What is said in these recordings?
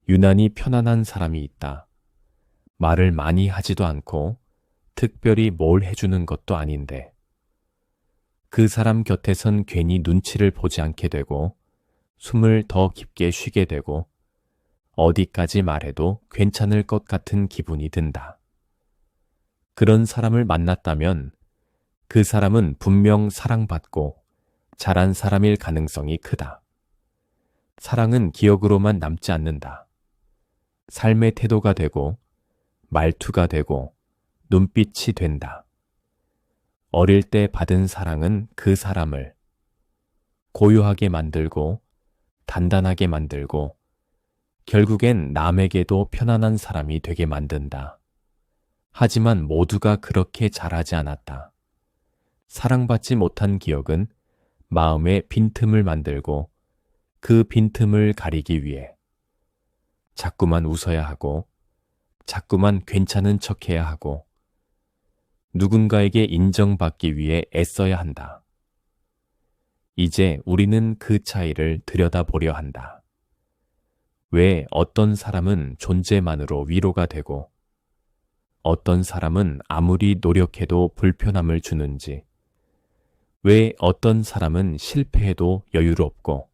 유난히 편안한 사람이 있다. 말을 많이 하지도 않고 특별히 뭘 해주는 것도 아닌데 그 사람 곁에선 괜히 눈치를 보지 않게 되고 숨을 더 깊게 쉬게 되고 어디까지 말해도 괜찮을 것 같은 기분이 든다. 그런 사람을 만났다면 그 사람은 분명 사랑받고 잘한 사람일 가능성이 크다. 사랑은 기억으로만 남지 않는다. 삶의 태도가 되고 말투가 되고 눈빛이 된다. 어릴 때 받은 사랑은 그 사람을 고요하게 만들고 단단하게 만들고 결국엔 남에게도 편안한 사람이 되게 만든다. 하지만 모두가 그렇게 자라지 않았다. 사랑받지 못한 기억은 마음에 빈틈을 만들고 그 빈틈을 가리기 위해 자꾸만 웃어야 하고 자꾸만 괜찮은 척해야 하고 누군가에게 인정받기 위해 애써야 한다. 이제 우리는 그 차이를 들여다보려 한다. 왜 어떤 사람은 존재만으로 위로가 되고 어떤 사람은 아무리 노력해도 불편함을 주는지, 왜 어떤 사람은 실패해도 여유롭고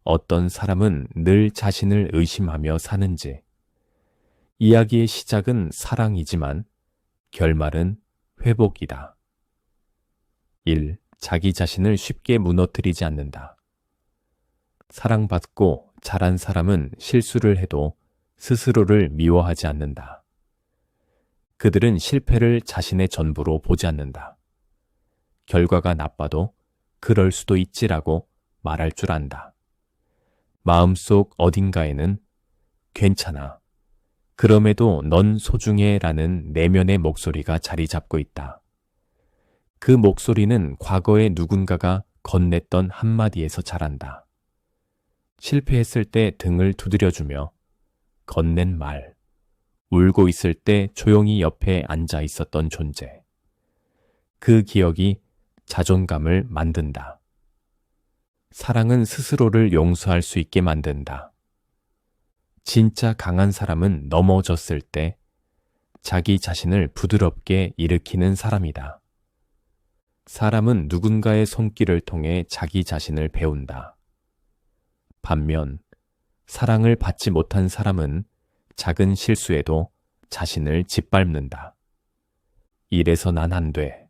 어떤 사람은 늘 자신을 의심하며 사는지. 이야기의 시작은 사랑이지만 결말은 회복이다. 1. 자기 자신을 쉽게 무너뜨리지 않는다. 사랑받고 잘한 사람은 실수를 해도 스스로를 미워하지 않는다. 그들은 실패를 자신의 전부로 보지 않는다. 결과가 나빠도 그럴 수도 있지라고 말할 줄 안다. 마음속 어딘가에는 괜찮아. 그럼에도 넌 소중해 라는 내면의 목소리가 자리 잡고 있다. 그 목소리는 과거에 누군가가 건넸던 한마디에서 자란다. 실패했을 때 등을 두드려주며 건넨 말, 울고 있을 때 조용히 옆에 앉아 있었던 존재. 그 기억이 자존감을 만든다. 사랑은 스스로를 용서할 수 있게 만든다. 진짜 강한 사람은 넘어졌을 때 자기 자신을 부드럽게 일으키는 사람이다. 사람은 누군가의 손길을 통해 자기 자신을 배운다. 반면 사랑을 받지 못한 사람은 작은 실수에도 자신을 짓밟는다. 이래서 난 안 돼.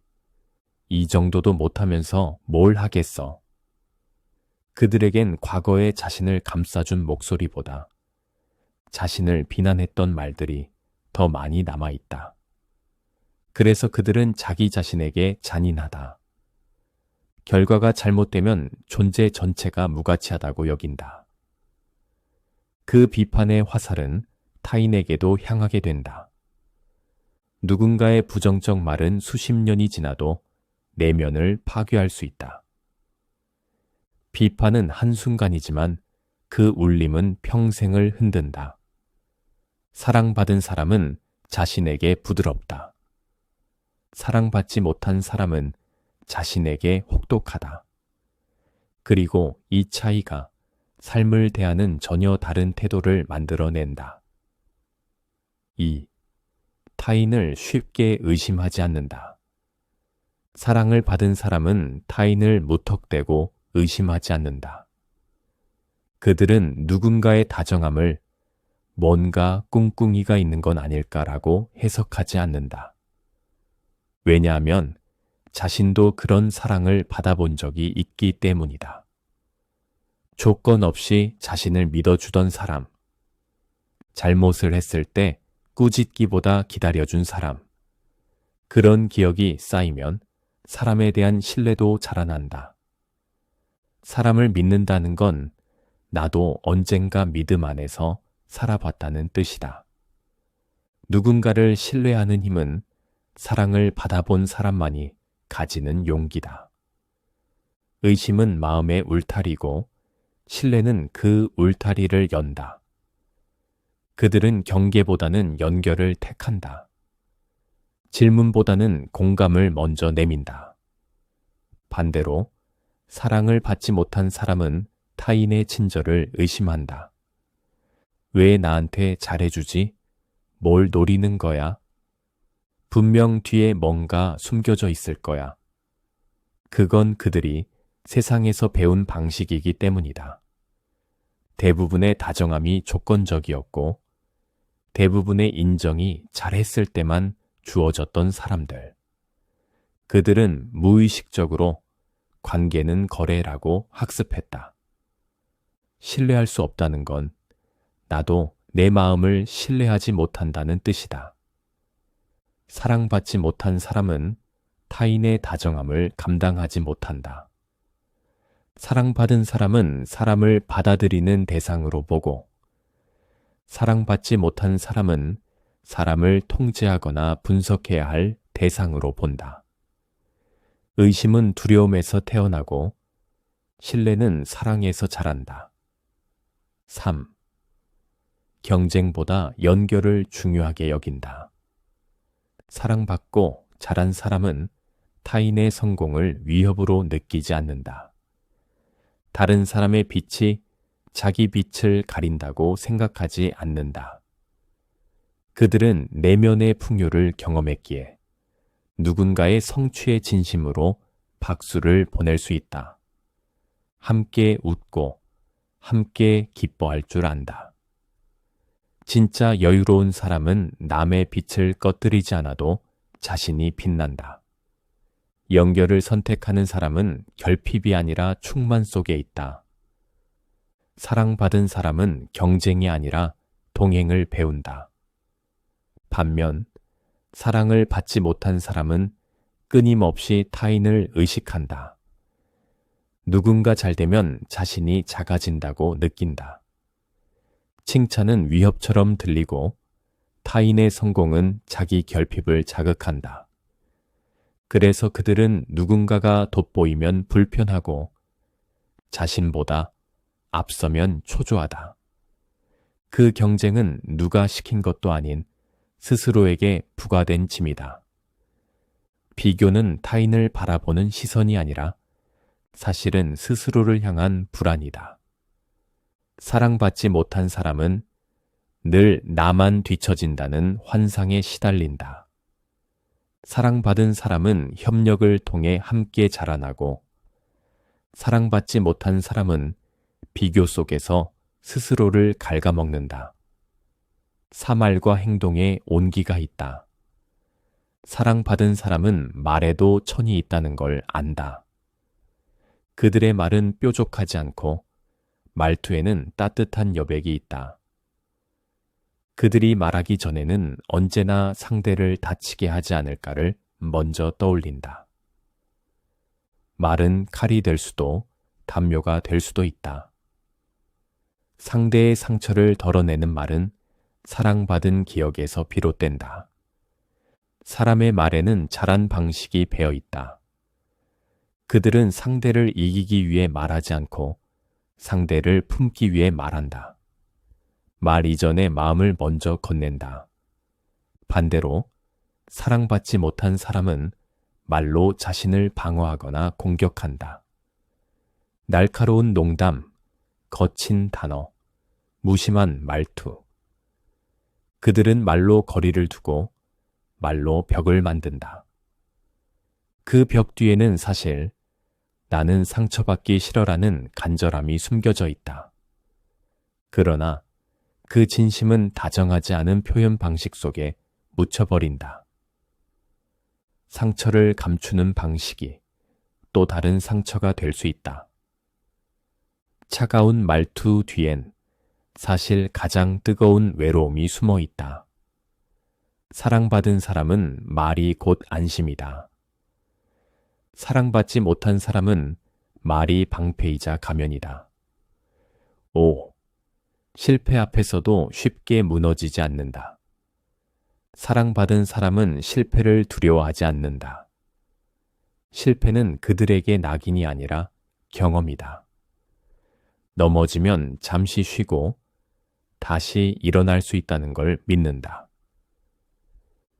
이 정도도 못하면서 뭘 하겠어. 그들에겐 과거의 자신을 감싸준 목소리보다 자신을 비난했던 말들이 더 많이 남아있다. 그래서 그들은 자기 자신에게 잔인하다. 결과가 잘못되면 존재 전체가 무가치하다고 여긴다. 그 비판의 화살은 타인에게도 향하게 된다. 누군가의 부정적 말은 수십 년이 지나도 내면을 파괴할 수 있다. 비판은 한순간이지만 그 울림은 평생을 흔든다. 사랑받은 사람은 자신에게 부드럽다. 사랑받지 못한 사람은 자신에게 혹독하다. 그리고 이 차이가 삶을 대하는 전혀 다른 태도를 만들어낸다. 2. 타인을 쉽게 의심하지 않는다. 사랑을 받은 사람은 타인을 무턱대고 의심하지 않는다. 그들은 누군가의 다정함을 뭔가 꿍꿍이가 있는 건 아닐까라고 해석하지 않는다. 왜냐하면 자신도 그런 사랑을 받아본 적이 있기 때문이다. 조건 없이 자신을 믿어주던 사람, 잘못을 했을 때 꾸짖기보다 기다려준 사람, 그런 기억이 쌓이면 사람에 대한 신뢰도 자라난다. 사람을 믿는다는 건 나도 언젠가 믿음 안에서 살아봤다는 뜻이다. 누군가를 신뢰하는 힘은 사랑을 받아본 사람만이 가지는 용기다. 의심은 마음의 울타리고 신뢰는 그 울타리를 연다. 그들은 경계보다는 연결을 택한다. 질문보다는 공감을 먼저 내민다. 반대로 사랑을 받지 못한 사람은 타인의 친절을 의심한다. 왜 나한테 잘해주지? 뭘 노리는 거야? 분명 뒤에 뭔가 숨겨져 있을 거야. 그건 그들이 세상에서 배운 방식이기 때문이다. 대부분의 다정함이 조건적이었고 대부분의 인정이 잘했을 때만 주어졌던 사람들. 그들은 무의식적으로 관계는 거래라고 학습했다. 신뢰할 수 없다는 건 나도 내 마음을 신뢰하지 못한다는 뜻이다. 사랑받지 못한 사람은 타인의 다정함을 감당하지 못한다. 사랑받은 사람은 사람을 받아들이는 대상으로 보고 사랑받지 못한 사람은 사람을 통제하거나 분석해야 할 대상으로 본다. 의심은 두려움에서 태어나고 신뢰는 사랑에서 자란다. 3. 경쟁보다 연결을 중요하게 여긴다. 사랑받고 잘한 사람은 타인의 성공을 위협으로 느끼지 않는다. 다른 사람의 빛이 자기 빛을 가린다고 생각하지 않는다. 그들은 내면의 풍요를 경험했기에 누군가의 성취의 진심으로 박수를 보낼 수 있다. 함께 웃고 함께 기뻐할 줄 안다. 진짜 여유로운 사람은 남의 빛을 꺼뜨리지 않아도 자신이 빛난다. 연결을 선택하는 사람은 결핍이 아니라 충만 속에 있다. 사랑받은 사람은 경쟁이 아니라 동행을 배운다. 반면 사랑을 받지 못한 사람은 끊임없이 타인을 의식한다. 누군가 잘되면 자신이 작아진다고 느낀다. 칭찬은 위협처럼 들리고 타인의 성공은 자기 결핍을 자극한다. 그래서 그들은 누군가가 돋보이면 불편하고 자신보다 앞서면 초조하다. 그 경쟁은 누가 시킨 것도 아닌 스스로에게 부과된 짐이다. 비교는 타인을 바라보는 시선이 아니라 사실은 스스로를 향한 불안이다. 사랑받지 못한 사람은 늘 나만 뒤처진다는 환상에 시달린다. 사랑받은 사람은 협력을 통해 함께 자라나고 사랑받지 못한 사람은 비교 속에서 스스로를 갉아먹는다. 사말과 행동에 온기가 있다. 사랑받은 사람은 말에도 천이 있다는 걸 안다. 그들의 말은 뾰족하지 않고 말투에는 따뜻한 여백이 있다. 그들이 말하기 전에는 언제나 상대를 다치게 하지 않을까를 먼저 떠올린다. 말은 칼이 될 수도 담요가 될 수도 있다. 상대의 상처를 덜어내는 말은 사랑받은 기억에서 비롯된다. 사람의 말에는 잘한 방식이 배어 있다. 그들은 상대를 이기기 위해 말하지 않고 상대를 품기 위해 말한다. 말 이전에 마음을 먼저 건넨다. 반대로 사랑받지 못한 사람은 말로 자신을 방어하거나 공격한다. 날카로운 농담, 거친 단어, 무심한 말투. 그들은 말로 거리를 두고 말로 벽을 만든다. 그 벽 뒤에는 사실 나는 상처받기 싫어라는 간절함이 숨겨져 있다. 그러나 그 진심은 다정하지 않은 표현 방식 속에 묻혀버린다. 상처를 감추는 방식이 또 다른 상처가 될 수 있다. 차가운 말투 뒤엔 사실 가장 뜨거운 외로움이 숨어 있다. 사랑받은 사람은 말이 곧 안심이다. 사랑받지 못한 사람은 말이 방패이자 가면이다. 5. 실패 앞에서도 쉽게 무너지지 않는다. 사랑받은 사람은 실패를 두려워하지 않는다. 실패는 그들에게 낙인이 아니라 경험이다. 넘어지면 잠시 쉬고 다시 일어날 수 있다는 걸 믿는다.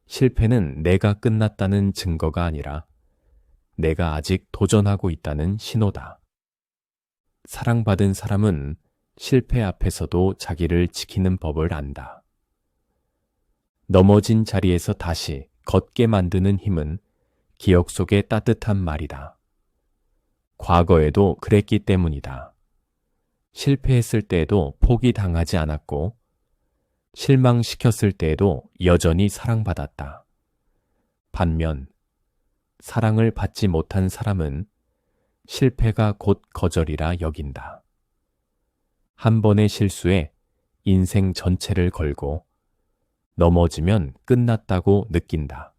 실패는 내가 끝났다는 증거가 아니라 내가 아직 도전하고 있다는 신호다. 사랑받은 사람은 실패 앞에서도 자기를 지키는 법을 안다. 넘어진 자리에서 다시 걷게 만드는 힘은 기억 속의 따뜻한 말이다. 과거에도 그랬기 때문이다. 실패했을 때에도 포기당하지 않았고, 실망시켰을 때에도 여전히 사랑받았다. 반면, 사랑을 받지 못한 사람은 실패가 곧 거절이라 여긴다. 한 번의 실수에 인생 전체를 걸고 넘어지면 끝났다고 느낀다.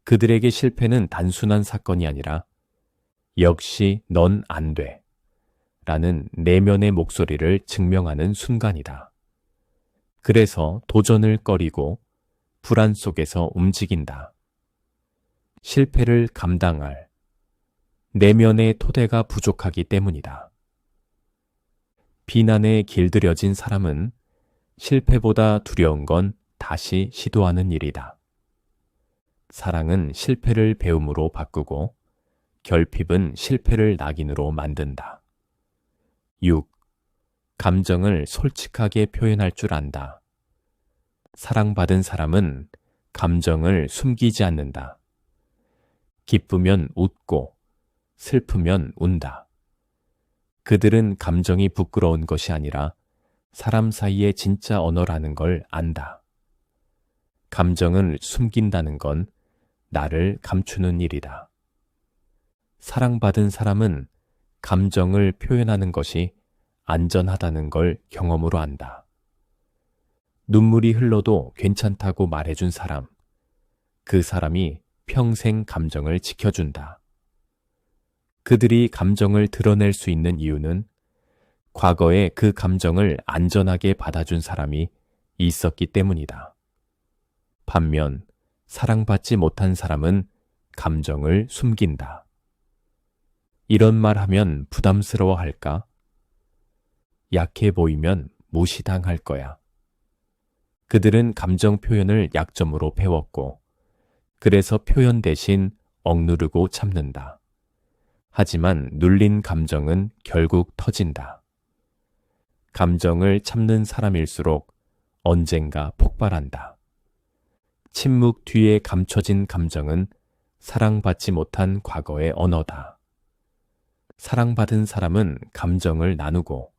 그들에게 실패는 단순한 사건이 아니라 역시 넌 안 돼 라는 내면의 목소리를 증명하는 순간이다. 그래서 도전을 꺼리고 불안 속에서 움직인다. 실패를 감당할 내면의 토대가 부족하기 때문이다. 비난에 길들여진 사람은 실패보다 두려운 건 다시 시도하는 일이다. 사랑은 실패를 배움으로 바꾸고 결핍은 실패를 낙인으로 만든다. 6. 감정을 솔직하게 표현할 줄 안다. 사랑받은 사람은 감정을 숨기지 않는다. 기쁘면 웃고 슬프면 운다. 그들은 감정이 부끄러운 것이 아니라 사람 사이의 진짜 언어라는 걸 안다. 감정을 숨긴다는 건 나를 감추는 일이다. 사랑받은 사람은 감정을 표현하는 것이 안전하다는 걸 경험으로 안다. 눈물이 흘러도 괜찮다고 말해준 사람, 그 사람이 평생 감정을 지켜준다. 그들이 감정을 드러낼 수 있는 이유는 과거에 그 감정을 안전하게 받아준 사람이 있었기 때문이다. 반면 사랑받지 못한 사람은 감정을 숨긴다. 이런 말 하면 부담스러워 할까? 약해 보이면 무시당할 거야. 그들은 감정 표현을 약점으로 배웠고, 그래서 표현 대신 억누르고 참는다. 하지만 눌린 감정은 결국 터진다. 감정을 참는 사람일수록 언젠가 폭발한다. 침묵 뒤에 감춰진 감정은 사랑받지 못한 과거의 언어다. 사랑받은 사람은 감정을 나누고,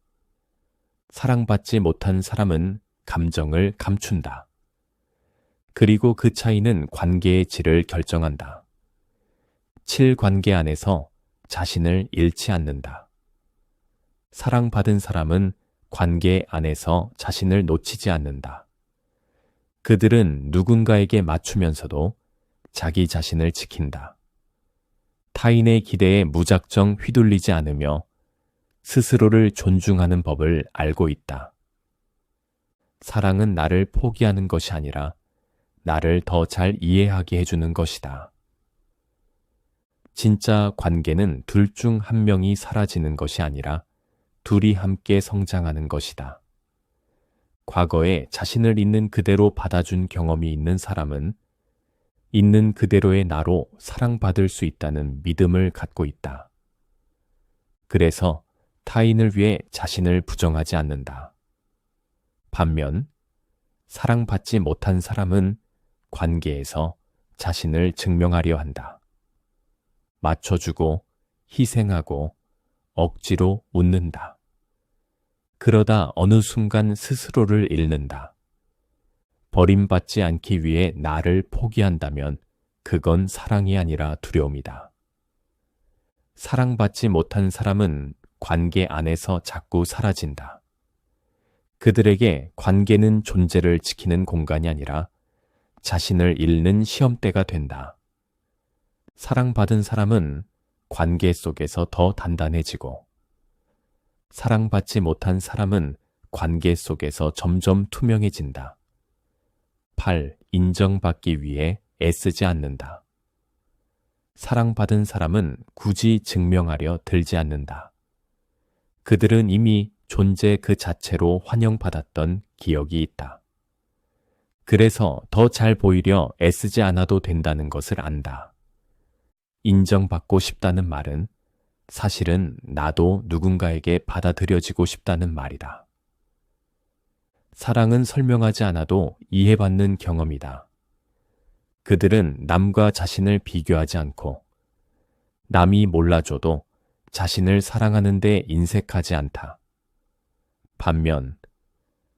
사랑받지 못한 사람은 감정을 감춘다. 그리고 그 차이는 관계의 질을 결정한다. 7관계 안에서 자신을 잃지 않는다. 사랑받은 사람은 관계 안에서 자신을 놓치지 않는다. 그들은 누군가에게 맞추면서도 자기 자신을 지킨다. 타인의 기대에 무작정 휘둘리지 않으며 스스로를 존중하는 법을 알고 있다. 사랑은 나를 포기하는 것이 아니라 나를 더 잘 이해하게 해주는 것이다. 진짜 관계는 둘 중 한 명이 사라지는 것이 아니라 둘이 함께 성장하는 것이다. 과거에 자신을 있는 그대로 받아준 경험이 있는 사람은 있는 그대로의 나로 사랑받을 수 있다는 믿음을 갖고 있다. 그래서 타인을 위해 자신을 부정하지 않는다. 반면 사랑받지 못한 사람은 관계에서 자신을 증명하려 한다. 맞춰주고 희생하고 억지로 웃는다. 그러다 어느 순간 스스로를 잃는다. 버림받지 않기 위해 나를 포기한다면 그건 사랑이 아니라 두려움이다. 사랑받지 못한 사람은 관계 안에서 자꾸 사라진다. 그들에게 관계는 존재를 지키는 공간이 아니라 자신을 잃는 시험대가 된다. 사랑받은 사람은 관계 속에서 더 단단해지고, 사랑받지 못한 사람은 관계 속에서 점점 투명해진다. 8. 인정받기 위해 애쓰지 않는다. 사랑받은 사람은 굳이 증명하려 들지 않는다. 그들은 이미 존재 그 자체로 환영받았던 기억이 있다. 그래서 더 잘 보이려 애쓰지 않아도 된다는 것을 안다. 인정받고 싶다는 말은 사실은 나도 누군가에게 받아들여지고 싶다는 말이다. 사랑은 설명하지 않아도 이해받는 경험이다. 그들은 남과 자신을 비교하지 않고 남이 몰라줘도 자신을 사랑하는 데 인색하지 않다. 반면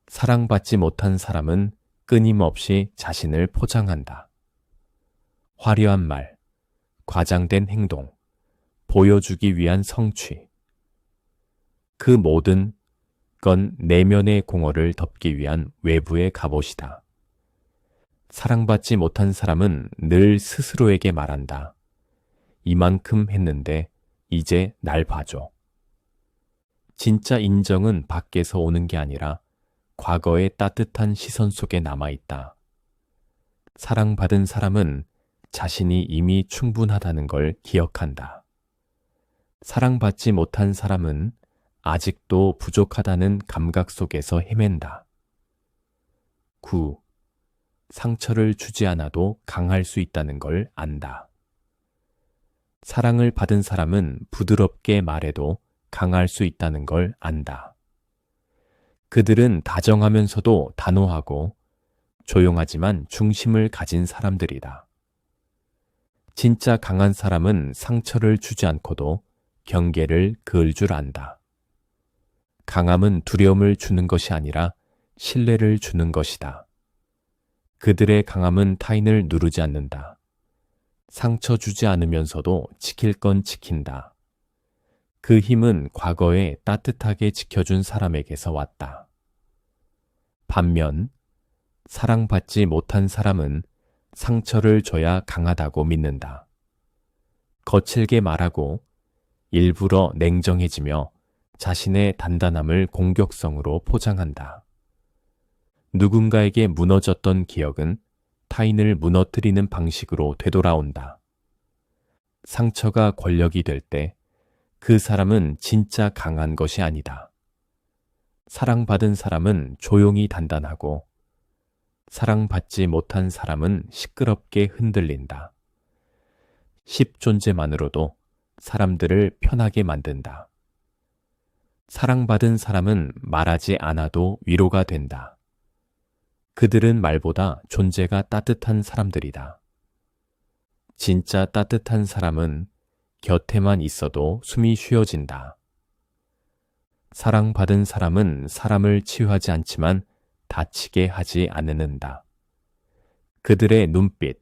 사랑받지 못한 사람은 끊임없이 자신을 포장한다. 화려한 말, 과장된 행동, 보여주기 위한 성취. 그 모든 건 내면의 공허를 덮기 위한 외부의 갑옷이다. 사랑받지 못한 사람은 늘 스스로에게 말한다. 이만큼 했는데 이제 날 봐줘. 진짜 인정은 밖에서 오는 게 아니라 과거의 따뜻한 시선 속에 남아있다. 사랑받은 사람은 자신이 이미 충분하다는 걸 기억한다. 사랑받지 못한 사람은 아직도 부족하다는 감각 속에서 헤맨다. 9. 상처를 주지 않아도 강할 수 있다는 걸 안다. 사랑을 받은 사람은 부드럽게 말해도 강할 수 있다는 걸 안다. 그들은 다정하면서도 단호하고 조용하지만 중심을 가진 사람들이다. 진짜 강한 사람은 상처를 주지 않고도 경계를 그을 줄 안다. 강함은 두려움을 주는 것이 아니라 신뢰를 주는 것이다. 그들의 강함은 타인을 누르지 않는다. 상처 주지 않으면서도 지킬 건 지킨다. 그 힘은 과거에 따뜻하게 지켜준 사람에게서 왔다. 반면 사랑받지 못한 사람은 상처를 줘야 강하다고 믿는다. 거칠게 말하고 일부러 냉정해지며 자신의 단단함을 공격성으로 포장한다. 누군가에게 무너졌던 기억은 타인을 무너뜨리는 방식으로 되돌아온다. 상처가 권력이 될 때 그 사람은 진짜 강한 것이 아니다. 사랑받은 사람은 조용히 단단하고 사랑받지 못한 사람은 시끄럽게 흔들린다. 10존재만으로도 사람들을 편하게 만든다. 사랑받은 사람은 말하지 않아도 위로가 된다. 그들은 말보다 존재가 따뜻한 사람들이다. 진짜 따뜻한 사람은 곁에만 있어도 숨이 쉬어진다. 사랑받은 사람은 사람을 치유하지 않지만 다치게 하지 않는다. 그들의 눈빛,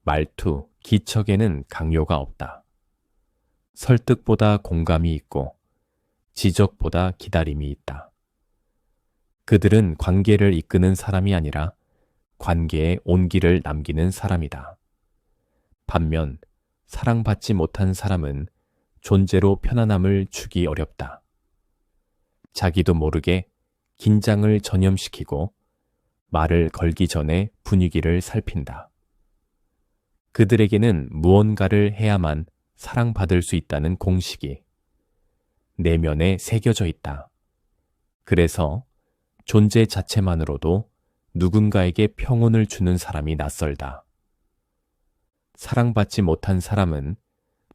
말투, 기척에는 강요가 없다. 설득보다 공감이 있고 지적보다 기다림이 있다. 그들은 관계를 이끄는 사람이 아니라 관계에 온기를 남기는 사람이다. 반면 사랑받지 못한 사람은 존재로 편안함을 주기 어렵다. 자기도 모르게 긴장을 전염시키고 말을 걸기 전에 분위기를 살핀다. 그들에게는 무언가를 해야만 사랑받을 수 있다는 공식이 내면에 새겨져 있다. 그래서 존재 자체만으로도 누군가에게 평온을 주는 사람이 낯설다. 사랑받지 못한 사람은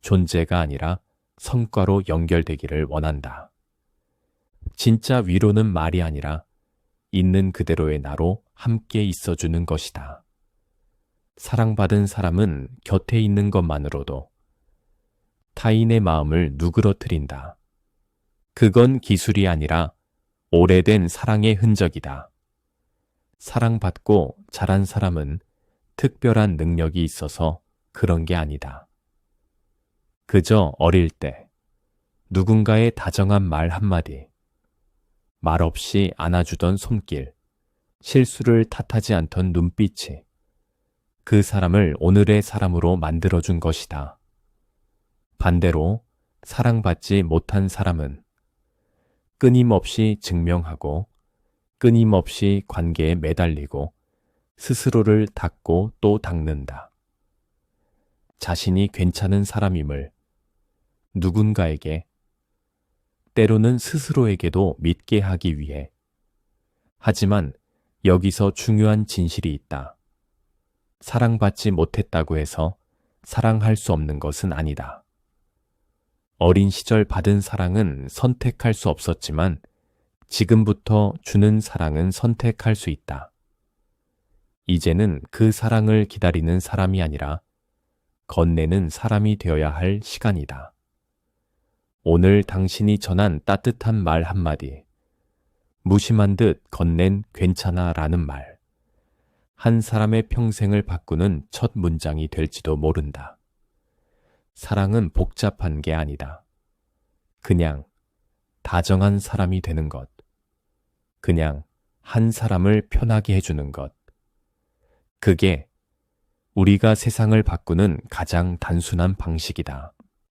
존재가 아니라 성과로 연결되기를 원한다. 진짜 위로는 말이 아니라 있는 그대로의 나로 함께 있어주는 것이다. 사랑받은 사람은 곁에 있는 것만으로도 타인의 마음을 누그러뜨린다. 그건 기술이 아니라 오래된 사랑의 흔적이다. 사랑받고 자란 사람은 특별한 능력이 있어서 그런 게 아니다. 그저 어릴 때 누군가의 다정한 말 한마디, 말없이 안아주던 손길, 실수를 탓하지 않던 눈빛이 그 사람을 오늘의 사람으로 만들어준 것이다. 반대로 사랑받지 못한 사람은 끊임없이 증명하고 끊임없이 관계에 매달리고 스스로를 닦고 또 닦는다. 자신이 괜찮은 사람임을 누군가에게, 때로는 스스로에게도 믿게 하기 위해. 하지만 여기서 중요한 진실이 있다. 사랑받지 못했다고 해서 사랑할 수 없는 것은 아니다. 어린 시절 받은 사랑은 선택할 수 없었지만 지금부터 주는 사랑은 선택할 수 있다. 이제는 그 사랑을 기다리는 사람이 아니라 건네는 사람이 되어야 할 시간이다. 오늘 당신이 전한 따뜻한 말 한마디, 무심한 듯 건넨 괜찮아 라는 말, 한 사람의 평생을 바꾸는 첫 문장이 될지도 모른다. 사랑은 복잡한 게 아니다. 그냥 다정한 사람이 되는 것. 그냥 한 사람을 편하게 해주는 것. 그게 우리가 세상을 바꾸는 가장 단순한 방식이다.